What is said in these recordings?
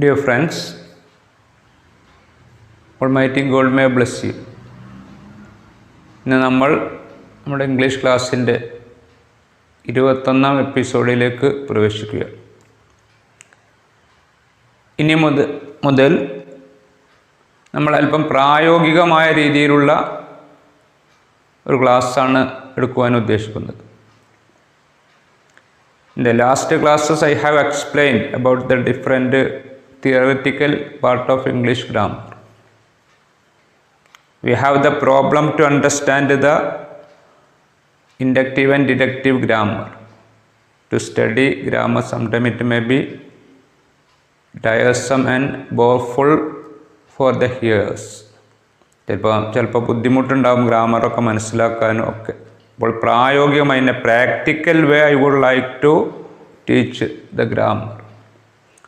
Dear friends, Almighty God may bless you. ഇന്ന് നമ്മൾ നമ്മുടെ ഇംഗ്ലീഷ് ക്ലാസ്സിൻ്റെ 21ാം എപ്പിസോഡിലേക്ക് പ്രവേശിക്കുക. ഇനി മുതൽ നമ്മൾ അല്പം പ്രായോഗികമായ രീതിയിലുള്ള ഒരു ക്ലാസ്സാണ് എടുക്കുവാൻ ഉദ്ദേശിക്കുന്നത്. In the last classes I have explained about the different theoretical part of English grammar. We have the problem to understand the inductive and deductive grammar. To study grammar, sometimes it may be tiresome and boreful for the hearers. ചിലപ്പോൾ ബുദ്ധിമുട്ടുണ്ടാകും ഗ്രാമറൊക്കെ മനസ്സിലാക്കാനും ഒക്കെ. അപ്പോൾ പ്രായോഗികമായി practical way I would like to teach the grammar.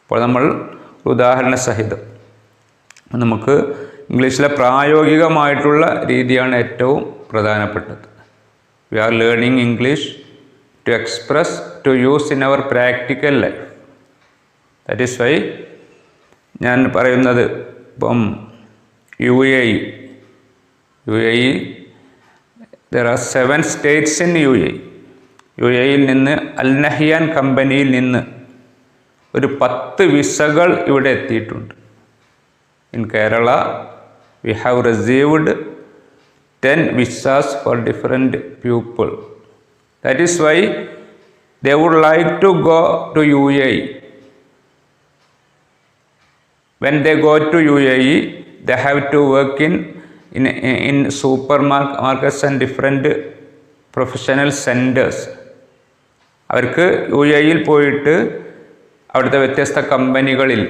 അപ്പോൾ നമ്മൾ ഉദാഹരണ സഹിതം നമുക്ക് ഇംഗ്ലീഷിലെ പ്രായോഗികമായിട്ടുള്ള രീതിയാണ് ഏറ്റവും പ്രധാനപ്പെട്ടത്. We are learning English to express to use in our practical life. That is why ഞാൻ പറയുന്നത് ഇപ്പം U A E there are 7 states in UAE. UAEയിൽ നിന്ന് അൽ നഹ്യാൻ കമ്പനിയിൽ നിന്ന് ഒരു 10 വിസകൾ ഇവിടെ എത്തിയിട്ടുണ്ട്. In Kerala, we have received 10 visas for different people. That is why they would like to go to UAE. When they go to UAE, they have to work in supermarkets and different professional centers. അവർക്ക് U എയിൽ പോയിട്ട് അവിടുത്തെ വ്യത്യസ്ത കമ്പനികളിൽ,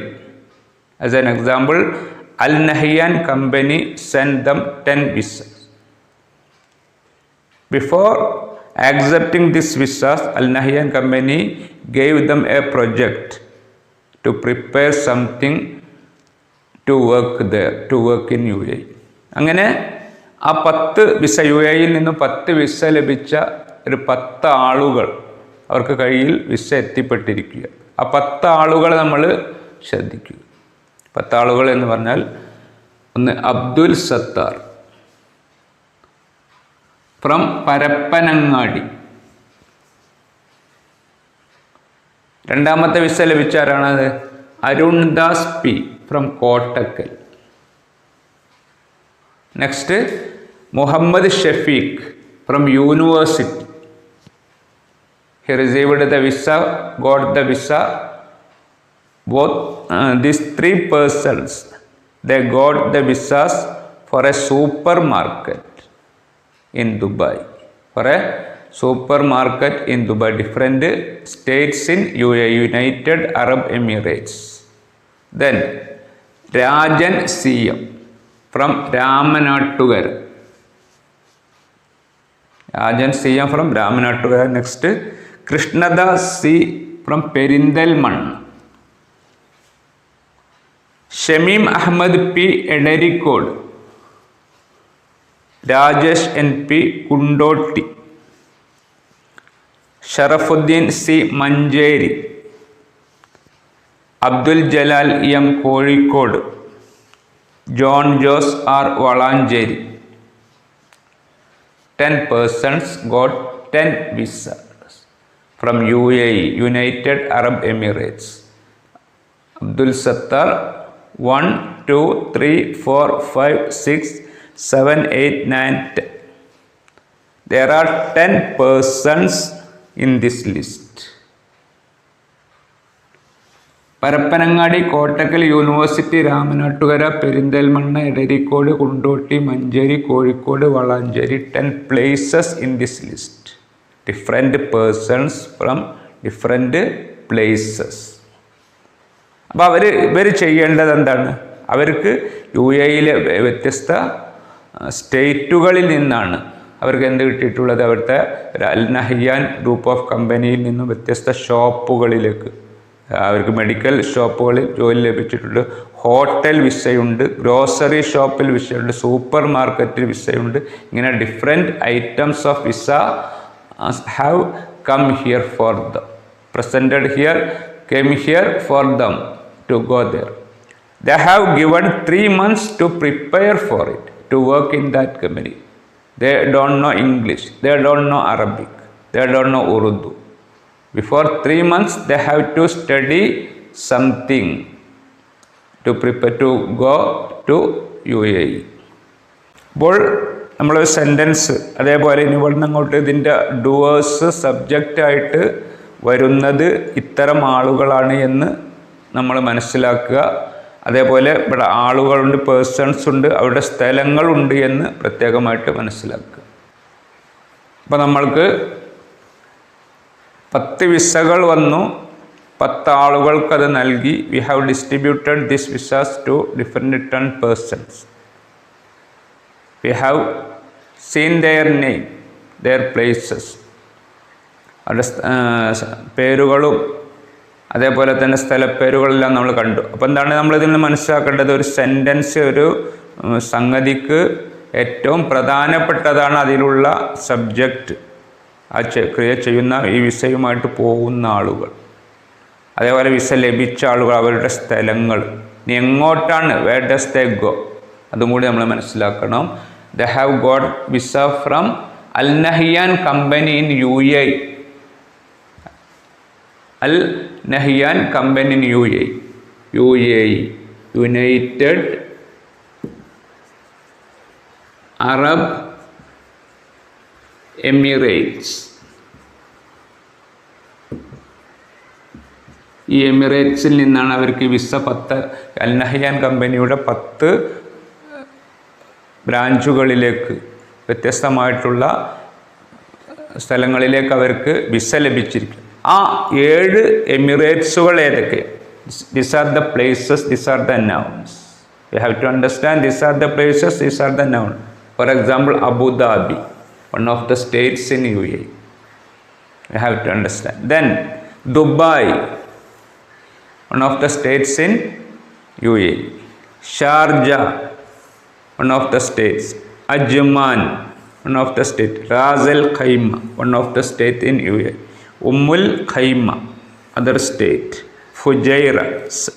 as an example, Al Nahyan company send dum 10 visas. Before accepting these visas, Al Nahyan company gave them a project to prepare something to work there, to work in UAE. അങ്ങനെ ആ 10 visa, U എയിൽ നിന്ന് 10 visa ലഭിച്ച ഒരു 10 ആളുകൾ അവർക്ക് കയ്യിൽ visa എത്തിപ്പെട്ടിരിക്കുക. ആ 10 ആളുകളെ നമ്മൾ ശ്രദ്ധിക്കുക. 10 ആളുകൾ എന്ന് പറഞ്ഞാൽ, ഒന്ന് അബ്ദുൽ സത്താർ ഫ്രം പരപ്പനങ്ങാടി. രണ്ടാമത്തെ വിസ ലഭിച്ച ആരാണത്? Arundas P from Kottakkal. Next Muhammad Shafeeq from university. He received the visa, got the visa. Both these 3 persons, they got the visas for a supermarket in Dubai. For a supermarket in Dubai, different states in UAE, United Arab Emirates. Then Rajan CM from Ramanattukara. Rajan CM from Ramanattukara. Next, Krishnadas C from Perindalmanna. Shamim Ahmad P Edarikod. Rajesh NP Kundoti. Sharafuddin C Manjeri. Abdul Jalal M Kozhikode. John Jos R Valanjeri. 10 persons got 10 visas from UAE, United Arab Emirates. Abdul Sattar 1, 2, 3, 4, 5, 6, 7, 8, 9, 10. There are 10 persons in this list. Parappanangadi, Kottakkal, university, Ramanattukara, Perinthalmanna, Edarikode, Kondotty, Manjeri, Kozhikode, Valanchery. 10 places in this list. Different persons from different places. അപ്പോൾ ഇവർ ചെയ്യേണ്ടത് എന്താണ്? അവർക്ക് U എയിലെ വ്യത്യസ്ത സ്റ്റേറ്റുകളിൽ നിന്നാണ് അവർക്ക് എന്ത് കിട്ടിയിട്ടുള്ളത്? അവിടുത്തെ അൽ നഹ്യാൻ ഗ്രൂപ്പ് ഓഫ് കമ്പനിയിൽ നിന്നും വ്യത്യസ്ത ഷോപ്പുകളിലേക്ക്, അവർക്ക് മെഡിക്കൽ ഷോപ്പുകളിൽ ജോലി ലഭിച്ചിട്ടുണ്ട്, ഹോട്ടൽ വിസയുണ്ട്, ഗ്രോസറി ഷോപ്പിൽ വിസയുണ്ട്, സൂപ്പർ മാർക്കറ്റിൽ വിസയുണ്ട്. ഇങ്ങനെ different items of visa have come here for them, presented here, came here for them to go there. They have given 3 months to prepare for it, to work in that company. They don't know English, they don't know Arabic, they don't know Urdu. Before 3 months, they have to study something to prepare to go to UAE. അപ്പോൾ നമ്മളൊരു sentence അതേപോലെ ഇനി ഇവിടുന്ന് അങ്ങോട്ട് ഇതിൻ്റെ doers സബ്ജക്റ്റായിട്ട് വരുന്നത് ഇത്തരം ആളുകളാണ് എന്ന് നമ്മൾ മനസ്സിലാക്കുക. അതേപോലെ ഇവിടെ ആളുകളുണ്ട്, പേഴ്സൺസ് ഉണ്ട്, അവരുടെ സ്ഥലങ്ങളുണ്ട് എന്ന് പ്രത്യേകമായിട്ട് മനസ്സിലാക്കുക. അപ്പോൾ നമ്മൾക്ക് 10 വിസകൾ വന്നു, 10 ആളുകൾക്കത് നൽകി. We have distributed this visas to different persons. We have seen their name, their places. അവരുടെ പേരുകളും അതേപോലെ തന്നെ സ്ഥലപ്പേരുകളെല്ലാം നമ്മൾ കണ്ടു. അപ്പോൾ എന്താണ് നമ്മളിതിൽ നിന്ന് മനസ്സിലാക്കേണ്ടത്? ഒരു സെൻറ്റൻസ്, ഒരു സംഗതിക്ക് ഏറ്റവും പ്രധാനപ്പെട്ടതാണ് അതിലുള്ള സബ്ജക്റ്റ്, ആ ക്രിയ ചെയ്യുന്ന ഈ വിസയുമായിട്ട് പോകുന്ന ആളുകൾ, അതേപോലെ വിസ ലഭിച്ച ആളുകൾ, അവരുടെ സ്ഥലങ്ങൾ, ഇനി എങ്ങോട്ടാണ്, where does they go, അതും കൂടി നമ്മൾ മനസ്സിലാക്കണം. They have got visa from Al Nahyan company in UAE. Al Nahyan company in UAE, United Arab Emirates. ഈ എമിറേറ്റ്സിൽ നിന്നാണ് അവർക്ക് വിസ 10 അൽ നഹ്യാൻ കമ്പനിയുടെ 10 ബ്രാഞ്ചുകളിലേക്ക്, വ്യത്യസ്തമായിട്ടുള്ള സ്ഥലങ്ങളിലേക്ക് അവർക്ക് വിസ ലഭിച്ചിരിക്കും. ആ 7 എമിറേറ്റ്സുകൾ ഏതൊക്കെ? These are the places, these are the nouns. You have to understand these are the places, these are the noun. For example, Abu Dhabi, one of the states in UAE. You have to understand. Then Dubai, one of the states in UAE. Sharjah, one of the states. Ajman, one of the states. Ras Al Khaimah, one of the states in UAE. Ummul Khaimah, other state. Fujairah,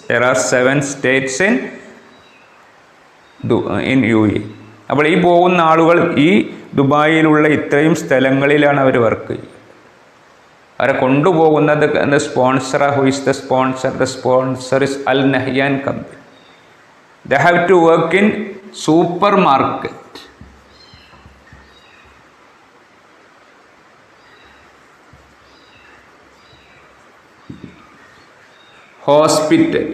there are 7 states in UAE. അപ്പോൾ ഈ പോകുന്ന ആളുകൾ ഈ ദുബായിലുള്ള ഇത്രയും സ്ഥലങ്ങളിലാണ് അവർ work ചെയ്യുക. അവരെ കൊണ്ടുപോകുന്നത് sponsor. Who is the sponsor? The sponsor is Al Nahyan company. They have to work in supermarket, hospital,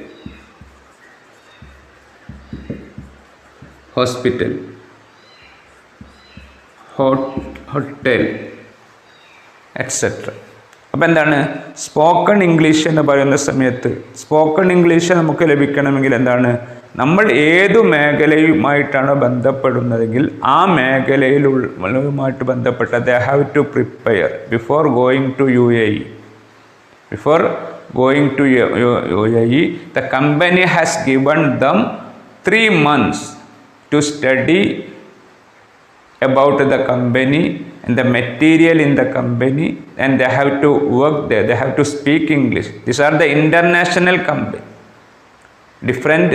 hotel etcetera. അപ്പോൾ എന്താണ് സ്പോക്കൺ ഇംഗ്ലീഷ് എന്ന് പറയുന്ന സമയത്ത്? സ്പോക്കൺ ഇംഗ്ലീഷ് നമുക്ക് ലഭിക്കണമെങ്കിൽ എന്താണ്? നമ്മൾ ഏതു മേഖലയുമായിട്ടാണ് ബന്ധപ്പെടുന്നതെങ്കിൽ ആ മേഖലയിലുമായിട്ട് ബന്ധപ്പെട്ട they have to prepare before going to UAE. Before going to UAE, the company has given them 3 months to study about the company and the material in the company, and they have to work there. They have to speak English. These are the international company. Different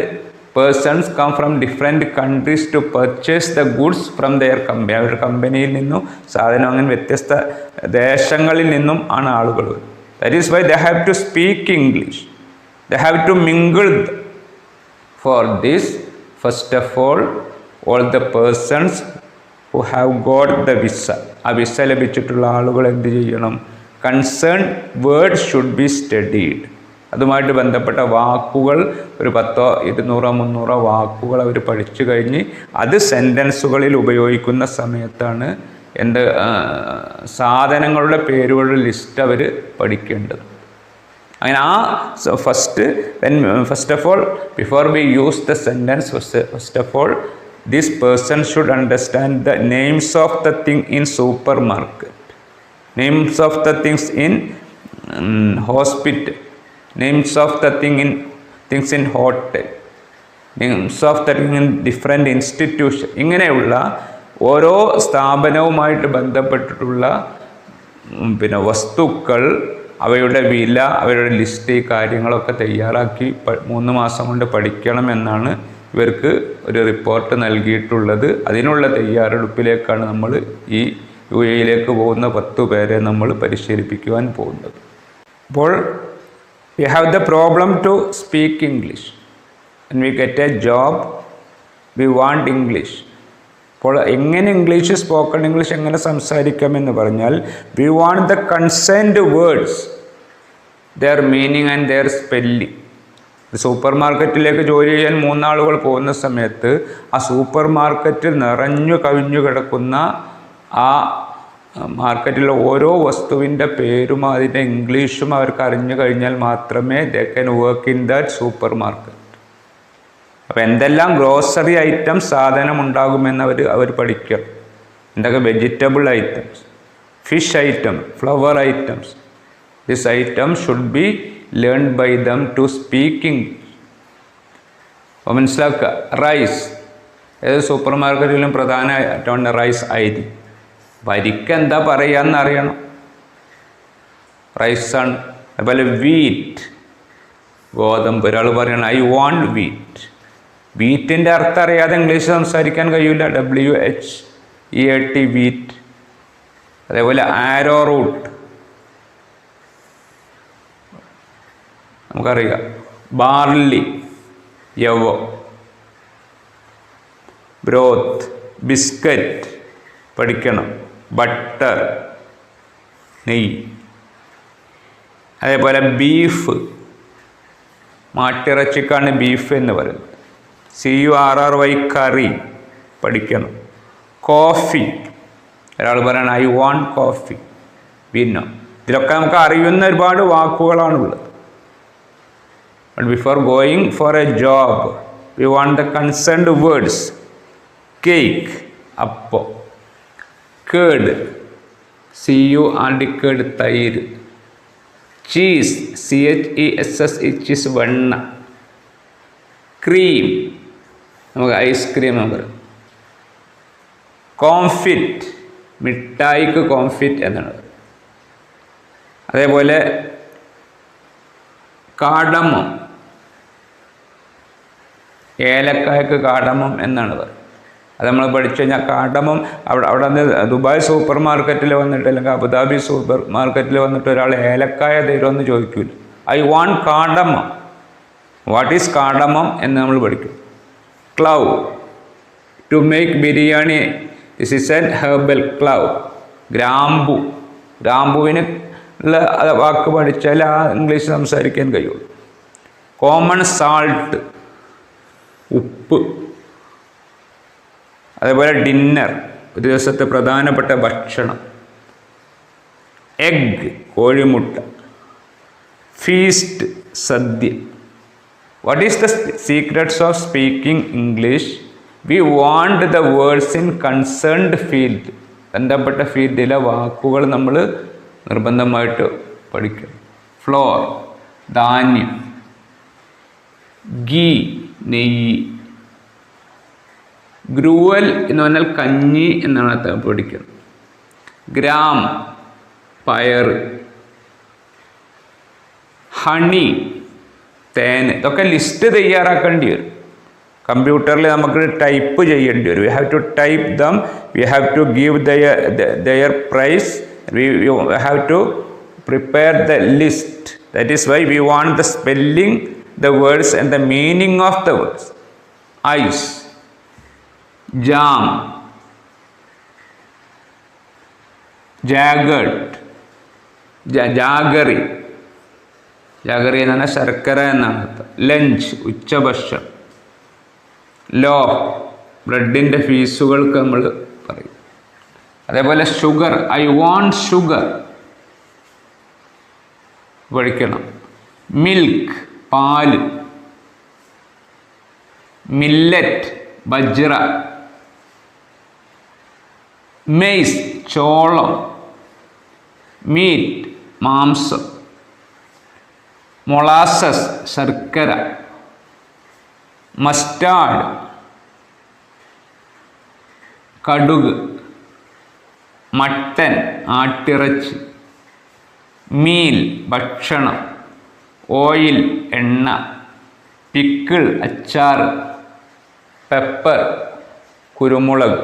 persons come from different countries to purchase the goods from their company. അവരുടെ കമ്പനിയിൽ നിന്നും സാധനം അങ്ങനെ വ്യത്യസ്ത ദേശങ്ങളിൽ നിന്നും ആണ് ആളുകൾ വരുന്നത്. That is why they have to speak English. They have to mingle. For this, first of all the persons who have got the visa, ആ വിസ ലഭിച്ചിട്ടുള്ള ആളുകൾ എന്ത് ചെയ്യണം? Concern word should be studied. അതുമായിട്ട് ബന്ധപ്പെട്ട വാക്കുകൾ ഒരു 10, 200, 300 വാക്കുകൾ അവർ പഠിച്ചു കഴിഞ്ഞ് അത് സെൻറ്റൻസുകളിൽ ഉപയോഗിക്കുന്ന സമയത്താണ് എൻ്റെ സാധനങ്ങളുടെ പേരുകളുടെ ലിസ്റ്റ് അവർ പഠിക്കേണ്ടത്. അങ്ങനെ ആ first of all before we use the sentence, first of all this person should understand the names of the thing in supermarket, names of the things in hospital, names of the things in hotel, names of the thing in different institution. ഇങ്ങനെയുള്ള ഓരോ സ്ഥാപനവുമായിട്ട് ബന്ധപ്പെട്ടിട്ടുള്ള വസ്തുക്കൾ അവയുടെ വില, അവയുടെ list, ഈ കാര്യങ്ങളൊക്കെ തയ്യാറാക്കി 3 മാസം കൊണ്ട് പഠിക്കണം എന്നാണ് ഇവർക്ക് ഒരു റിപ്പോർട്ട് നൽകിയിട്ടുള്ളത്. അതിനുള്ള തയ്യാറെടുപ്പിലേക്കാണ് നമ്മൾ ഈ UAE പോകുന്ന 10 പേരെ നമ്മൾ പരിശീലിപ്പിക്കുവാൻ പോകുന്നത്. അപ്പോൾ we have the problem to speak English. When we get a job, we want English. അപ്പോൾ എങ്ങനെ ഇംഗ്ലീഷ്, സ്പോക്കൺ ഇംഗ്ലീഷ് എങ്ങനെ സംസാരിക്കാമെന്ന് പറഞ്ഞാൽ we want the concerned words, their meaning and their spelling. Super മാർക്കറ്റിലേക്ക് ജോലി ചെയ്യാൻ 3 ആളുകൾ പോകുന്ന സമയത്ത് ആ സൂപ്പർ മാർക്കറ്റിൽ നിറഞ്ഞു കവിഞ്ഞു കിടക്കുന്ന ആ മാർക്കറ്റിലെ ഓരോ വസ്തുവിൻ്റെ പേരും അതിൻ്റെ ഇംഗ്ലീഷും അവർക്ക് അറിഞ്ഞു കഴിഞ്ഞാൽ മാത്രമേ they can work in that supermarket. അപ്പോൾ എന്തെല്ലാം ഗ്രോസറി ഐറ്റംസ് സാധനം ഉണ്ടാകുമെന്ന് അവർ പഠിക്കണം. എന്തൊക്കെ vegetable items, fish item, flower items. This item should be learned by them to speaking. അപ്പോൾ മനസ്സിലാക്കുക. റൈസ്, ഏത് സൂപ്പർ മാർക്കറ്റിലും പ്രധാനമായിട്ടാണ് റൈസ്, അരി. വരിക്ക് എന്താ പറയുകയെന്ന് അറിയണം, റൈസാണ്. അതുപോലെ വീറ്റ്, ഗോതമ്പ്. ഒരാൾ പറയണം ഐ വാണ്ട് വീറ്റ്. വീറ്റിൻ്റെ അർത്ഥം അറിയാതെ ഇംഗ്ലീഷ് സംസാരിക്കാൻ കഴിയില്ല. WHEAT, wheat. അതേപോലെ ആരോ റൂട്ട് നമുക്കറിയാം. ബാർലി, യവോ. ബ്രോത്ത്, ബിസ്ക്കറ്റ് പഠിക്കണം. ബട്ടർ, നെയ്യ്. അതേപോലെ ബീഫ്, മാട്ടിറച്ചിക്കാണ് ബീഫ് എന്ന് പറയുന്നത്. CURRY, കറി പഠിക്കണം. കോഫി, ഒരാൾ പറയണം ഐ വാണ്ട് കോഫി. പിന്നെ ഇതിലൊക്കെ നമുക്ക് അറിയുന്ന ഒരുപാട് വാക്കുകളാണുള്ളത്. But before going for a job we want the concerned words. Cake, അപ്പം. കേർഡ്, CURD, കേർഡ്, തൈര്. ചീസ്, CHESS, ചീസ്, വെണ്ണ. ക്രീം, നമുക്ക് ഐസ്ക്രീം എന്ന് പറയും. കോംഫിറ്റ്, മിഠായിക്ക് കോംഫിറ്റ് എന്നാണ്. അതേപോലെ കാടമം, ഏലക്കായ്ക്ക് കാടമം എന്നാണ് പറയുന്നത്. അത് നമ്മൾ പഠിച്ചു കഴിഞ്ഞാൽ കാടമം അവിടെ നിന്ന് ദുബായ് സൂപ്പർ മാർക്കറ്റിൽ വന്നിട്ട് അല്ലെങ്കിൽ അബുദാബി സൂപ്പർ മാർക്കറ്റിൽ വന്നിട്ട് ഒരാൾ ഏലക്കായ തരുമെന്ന് ചോദിക്കൂല. I want cardamom. What is cardamom എന്ന് നമ്മൾ പഠിക്കും. Clove, to make biryani, this is an herbal clove. ഗ്രാമ്പു, ഗ്രാമ്പുവിന് ഉള്ള വാക്ക് പഠിച്ചാൽ ആ ഇംഗ്ലീഷ് സംസാരിക്കാൻ കഴിയുള്ളൂ. കോമൺ സാൾട്ട്, ഉപ്പ്. അതേപോലെ ഡിന്നർ, ഒരു ദിവസത്തെ പ്രധാനപ്പെട്ട ഭക്ഷണം. എഗ്, കോഴിമുട്ട. Feast, sadya. What is the secrets of speaking English? We want the words in concerned field. ബന്ധപ്പെട്ട ഫീൽഡിലെ വാക്കുകൾ നമ്മൾ നിർബന്ധമായിട്ട് പഠിക്കണം. ഫ്ലോർ, ധാന്യം. ഗീ, നെയ്യ്. ഗ്രൂവൽ എന്ന് പറഞ്ഞാൽ കഞ്ഞി എന്നാണ് പഠിക്കുന്നത്. ഗ്രാം, പയർ. ഹണി, തേൻ. ഇതൊക്കെ ലിസ്റ്റ് തയ്യാറാക്കേണ്ടി വരും. കമ്പ്യൂട്ടറിൽ നമുക്ക് ടൈപ്പ് ചെയ്യേണ്ടി വരും. We have to type them, we have to give their price, we have to prepare the list. That is why we want the spelling, the words and the meaning of the words. Ice, jam, ജാഗർഡ്, jaggery. Jaggery എന്ന് പറഞ്ഞാൽ ശർക്കര എന്നാണ് അർത്ഥം. Lunch, ഉച്ചഭക്ഷണം. Law, ബ്രെഡിൻ്റെ പീസുകൾക്ക് നമ്മൾ പറയും. അതേപോലെ ഷുഗർ, ഐ വാണ്ട് ഷുഗർ പഠിക്കണം. മിൽക്ക്, പാല്. മില്ലറ്റ്, ബജ്റ. മെയ്സ്, ചോളം. മീറ്റ്, മാംസം. മൊളാസസ്, ശർക്കര. മസ്റ്റാർഡ്, കടുക്. മട്ടൻ, ആട്ടിറച്ചി. മീൽ ഭക്ഷണം, ഓയിൽ എണ്ണ, പിക്കിൾ അച്ചാർ, പെപ്പർ കുരുമുളക്.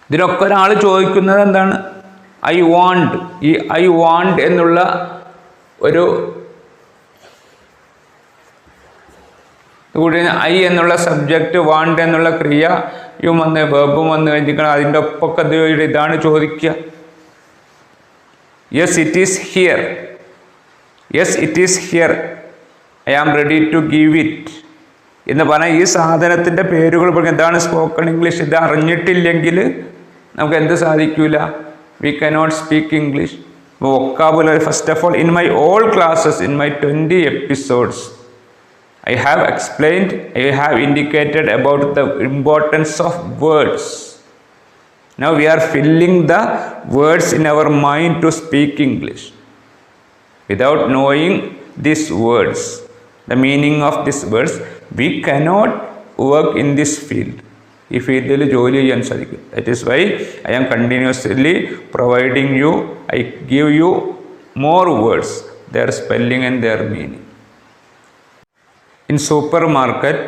ഇതിലൊക്കെ ഒരാൾ ചോദിക്കുന്നത് എന്താണ്? I want. ഈ ഐ വാണ്ട് എന്നുള്ള ഒരു കൂടി ഐ എന്നുള്ള സബ്ജക്റ്റ്, വാണ്ട് എന്നുള്ള ക്രിയയും വന്ന് വെർബും വന്ന് കഴിഞ്ഞിരിക്കണം. അതിൻ്റെ ഒപ്പൊക്കെ ഇതാണ് ചോദിക്കുക. Yes it is here, yes it is here, I am ready to give it എന്ന് പറഞ്ഞാൽ ഈ സാധനത്തിൻ്റെ പേരുകൾ പറയും. എന്താണ് സ്പോക്കൺ ഇംഗ്ലീഷ്? ഇത് അറിഞ്ഞിട്ടില്ലെങ്കിൽ നമുക്ക് എന്ത് സാധിക്കില്ല? V cannot speak English. Vocabulary first of all in my all classes, in my 20 episodes, I have explained, I have indicated about the importance of words. Now we are filling the words in our mind to speak English. Without knowing these words, the meaning of these words, we cannot work in this field. ഈ ഫീൽഡിൽ ജോലി ചെയ്യാൻ സാധിക്കും. That is why I am continuously providing you, I give you more words, their spelling and their meaning. In supermarket,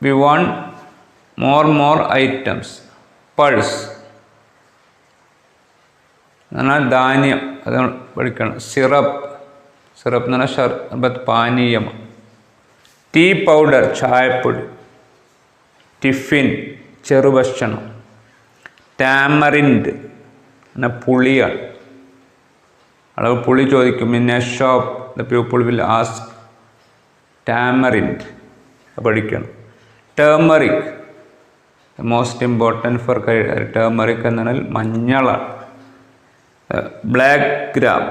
we want more items. Pulse എന്നാൽ ധാന്യം, അത് പഠിക്കണം. Syrup എന്ന് പറഞ്ഞാൽ ഷർബത്ത് പാനീയം. ടീ പൗഡർ ചായപ്പൊടി. ടിഫിൻ ചെറുഭക്ഷണം. ടാമറിൻഡ് എന്നാൽ പുളിയാണ്. അളവ് പുളി ചോദിക്കും. In a shop the people will ask tamarind പഠിക്കണം. Turmeric most important for turmeric എന്ന് പറഞ്ഞാൽ മഞ്ഞളാണ്. ബ്ലാക്ക് ഗ്രാം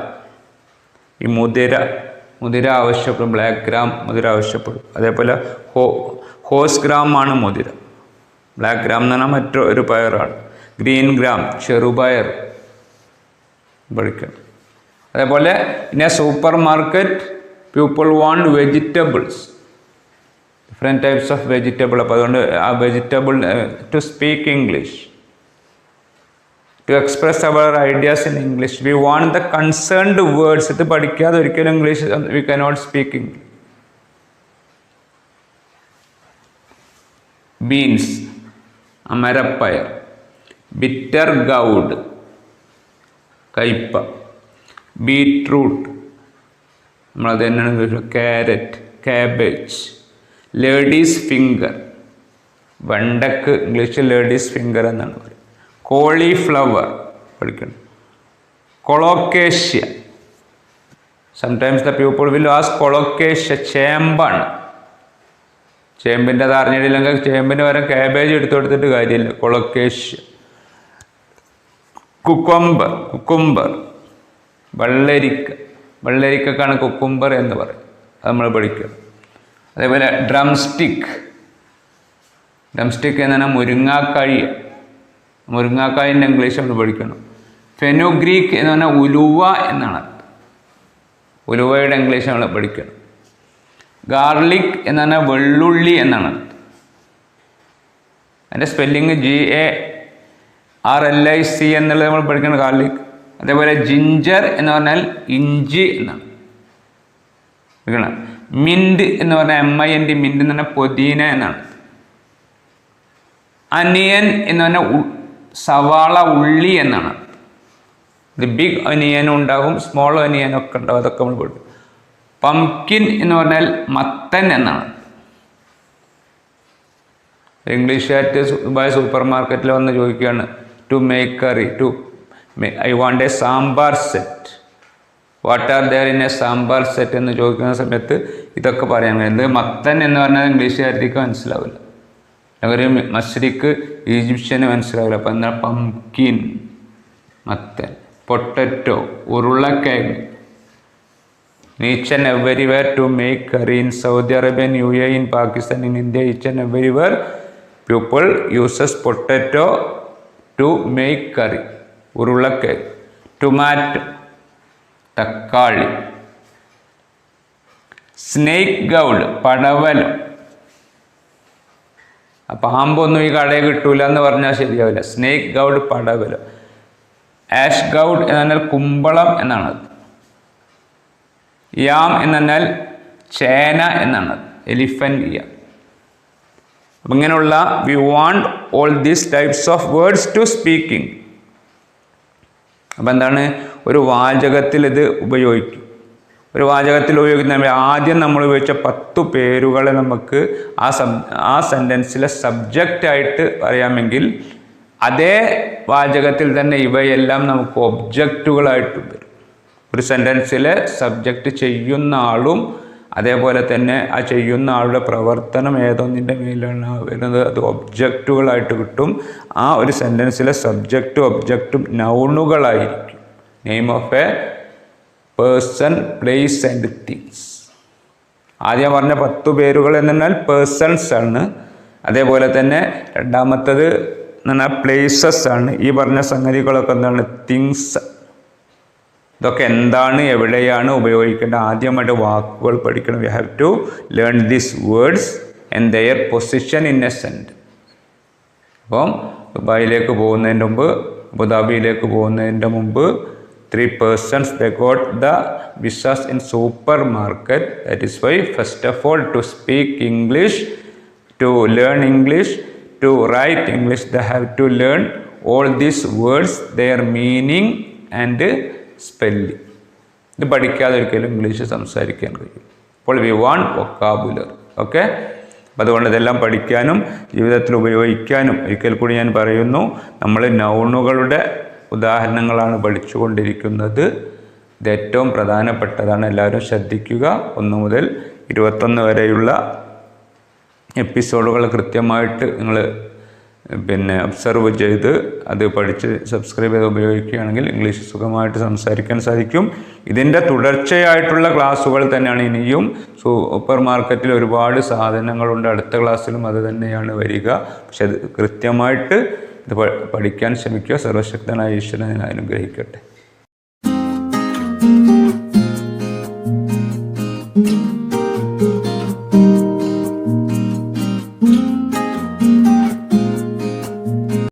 ഈ മുതിര ആവശ്യപ്പെടും. ബ്ലാക്ക് ഗ്രാം മുതിര ആവശ്യപ്പെടും. അതേപോലെ ഹോസ് ഗ്രാം ആണ് മുതിര. ബ്ലാക്ക് ഗ്രാം എന്ന് പറഞ്ഞാൽ മറ്റൊരു പയറാണ്. ഗ്രീൻ ഗ്രാം ചെറുപയർ പഠിക്കണം. അതേപോലെ in a super market people want vegetables, different types of vegetable. അപ്പോൾ അതുകൊണ്ട് ആ vegetable to speak English, to express our ideas in English, we want the concerned words. ഇത് പഠിക്കാതെ ഒരിക്കലും English we cannot speak English. Beans അമരപ്പയർ. Bitter gourd കയ്പ. Beetroot നമ്മളത് തന്നെയാണ്. Carrot cabbage. ലേഡീസ് ഫിംഗർ വെണ്ടക്ക് ഇംഗ്ലീഷിൽ ലേഡീസ് ഫിംഗർ എന്നാണ് പറയുന്നത്. കോളിഫ്ലവർ പഠിക്കണം. Colocasia sometimes the people will ask colocasia ചേമ്പാണ്. ചേമ്പിൻ്റെ അത് അറിഞ്ഞിട്ടില്ലെങ്കിൽ ചേമ്പിന് പകരം കാബേജ് എടുത്തു കൊടുത്തിട്ട് കാര്യമില്ല. കൊളോക്കേഷ്യ. കുക്കുംബർ വെള്ളരിക്കാണ് കുക്കുംബർ എന്ന് പറയും. അത് നമ്മൾ പഠിക്കുക. അതേപോലെ ഡ്രംസ്റ്റിക്ക് എന്ന് പറഞ്ഞാൽ മുരിങ്ങാക്കായിൻ്റെ ഇംഗ്ലീഷ് നമ്മൾ പഠിക്കണം. ഫെനുഗ്രീക്ക് എന്ന് പറഞ്ഞാൽ ഉലുവ എന്നാണ്. ഉലുവയുടെ ഇംഗ്ലീഷ് നമ്മൾ പഠിക്കണം. ഗാർലിക് എന്ന് പറഞ്ഞാൽ വെള്ളുള്ളി എന്നാണ്. അതിൻ്റെ സ്പെല്ലിങ് GARLIC എന്നുള്ളത് നമ്മൾ പഠിക്കണം. ഗാർലിക്. അതേപോലെ ജിഞ്ചർ എന്ന് പറഞ്ഞാൽ ഇഞ്ചി എന്നാണ് പഠിക്കണം. മിൻറ്റ് എന്ന് പറഞ്ഞാൽ MINT മിൻറ്റ് എന്ന് പറഞ്ഞാൽ പുതിന എന്നാണ്. അനിയൻ എന്ന് പറഞ്ഞാൽ സവാള ഉള്ളി എന്നാണ്. ഇത് ബിഗ് ഒനിയനും ഉണ്ടാകും, സ്മോൾ ഒനിയനൊക്കെ ഉണ്ടാകും. അതൊക്കെ നമ്മൾ പഠിക്കും. പംകിൻ എന്ന് പറഞ്ഞാൽ മത്തൻ എന്നാണ്. ഇംഗ്ലീഷുകാർക്ക് ദുബായ് സൂപ്പർ മാർക്കറ്റിൽ വന്ന് ചോദിക്കുകയാണ് to make curry, I want a sambar set, what are there in a sambar set എന്ന് ചോദിക്കുന്ന സമയത്ത് ഇതൊക്കെ പറയാൻ കഴിയുന്നത്. മത്തൻ എന്ന് പറഞ്ഞാൽ ഇംഗ്ലീഷുകാർക്ക് മനസ്സിലാവില്ല. ഒരു മസ്രിക്ക് ഈജിപ്ഷ്യന് മനസ്സിലാവില്ല. അപ്പം എന്താ പംകിൻ മത്തൻ. പൊട്ടറ്റോ ഉരുളക്കിഴങ്ങ്. Each and everywhere to make curry. In Saudi Arabia, UAE, in Pakistan, in India, each and everywhere people uses potato to make curry. ഉരുളക്കിഴങ്ങ്. ടൊമാറ്റോ തക്കാളി. സ്നേക്ക് ഗൗഡ് പടവലം. പാമ്പൊന്നും ഈ കടയിൽ കിട്ടൂല എന്ന് പറഞ്ഞാൽ ശരിയാവില്ല. സ്നേക്ക് ഗൗഡ് പടവലം. ആഷ് ഗൗഡ് എന്ന് പറഞ്ഞാൽ കുമ്പളം എന്നാണ്. യാം എന്ന് പറഞ്ഞാൽ ചേന എന്നാണ്, എലിഫന്റ് യാം. അപ്പം ഇങ്ങനെയുള്ള we want all these types of words to speaking. അപ്പം എന്താണ്, ഒരു വാചകത്തിൽ ഇത് ഉപയോഗിക്കും. ഒരു വാചകത്തിൽ ഉപയോഗിക്കുന്ന ആദ്യം നമ്മൾ ഉപയോഗിച്ച 10 പേരുകളെ നമുക്ക് ആ സെൻറ്റൻസിലെ സബ്ജക്റ്റായിട്ട് പറയാമെങ്കിൽ അതേ വാചകത്തിൽ തന്നെ ഇവയെല്ലാം നമുക്ക് ഒബ്ജക്റ്റുകളായിട്ട് വരും. ഒരു സെൻറ്റൻസിലെ സബ്ജക്റ്റ് ചെയ്യുന്ന ആളും അതേപോലെ തന്നെ ആ ചെയ്യുന്ന ആളുടെ പ്രവർത്തനം ഏതൊന്നിൻ്റെ മേലാണ് വരുന്നത്, അത് ഒബ്ജക്റ്റുകളായിട്ട് കിട്ടും. ആ ഒരു സെൻറ്റൻസിലെ സബ്ജക്റ്റും ഒബ്ജക്റ്റും നൗണുകളായിരിക്കും. Name of a person, place and things. ആദ്യം പറഞ്ഞ 10 പേരുകൾ എന്ന് പറഞ്ഞാൽ പേഴ്സൺസ് ആണ്. അതേപോലെ തന്നെ രണ്ടാമത്തത് എന്ന് പറഞ്ഞാൽ പ്ലേസസ് ആണ്. ഈ പറഞ്ഞ സംഗതികളൊക്കെ എന്താണ്, തിങ്സ്. ഇതൊക്കെ എന്താണ്, എവിടെയാണ് ഉപയോഗിക്കേണ്ടത്, ആദ്യമായിട്ട് വാക്കുകൾ പഠിക്കണം. We have to learn these words and their position in a sentence. അപ്പം ദുബായിലേക്ക് പോകുന്നതിന് മുമ്പ്, അബുദാബിയിലേക്ക് പോകുന്നതിൻ്റെ മുമ്പ് 3 persons they got the visas in supermarket. That is why first of all to speak English, to learn English, to write English, they have to learn all these words, their meaning and spelling. ഇത് പഠിക്കാതെ ഒരിക്കലും English സംസാരിക്കാൻ കഴിയും. അപ്പോൾ we want vocabulary. Okay, അപ്പം അതുകൊണ്ട് ഇതെല്ലാം പഠിക്കാനും ജീവിതത്തിൽ ഉപയോഗിക്കാനും ഒരിക്കൽ കൂടി ഞാൻ പറയുന്നു, നമ്മൾ നൗണുകളുടെ ഉദാഹരണങ്ങളാണ് പഠിച്ചുകൊണ്ടിരിക്കുന്നത്. ഇത് ഏറ്റവും പ്രധാനപ്പെട്ടതാണ്, എല്ലാവരും ശ്രദ്ധിക്കുക. 1 മുതൽ 21 വരെയുള്ള എപ്പിസോഡുകൾ കൃത്യമായിട്ട് നിങ്ങൾ ഒബ്സർവ് ചെയ്ത് അത് പഠിച്ച് സബ്സ്ക്രൈബ് ചെയ്ത് ഉപയോഗിക്കുകയാണെങ്കിൽ ഇംഗ്ലീഷ് സുഖമായിട്ട് സംസാരിക്കാൻ സാധിക്കും. ഇതിൻ്റെ തുടർച്ചയായിട്ടുള്ള ക്ലാസ്സുകൾ തന്നെയാണ് ഇനിയും. സൂപ്പർ മാർക്കറ്റിൽ ഒരുപാട് സാധനങ്ങളുണ്ട്, അടുത്ത ക്ലാസ്സിലും അത് തന്നെയാണ് വരിക. പക്ഷെ അത് കൃത്യമായിട്ട് ഇത് പഠിക്കാൻ ശ്രമിക്കുക. സർവശക്തനായ ഈശ്വരനെ അനുഗ്രഹിക്കട്ടെ.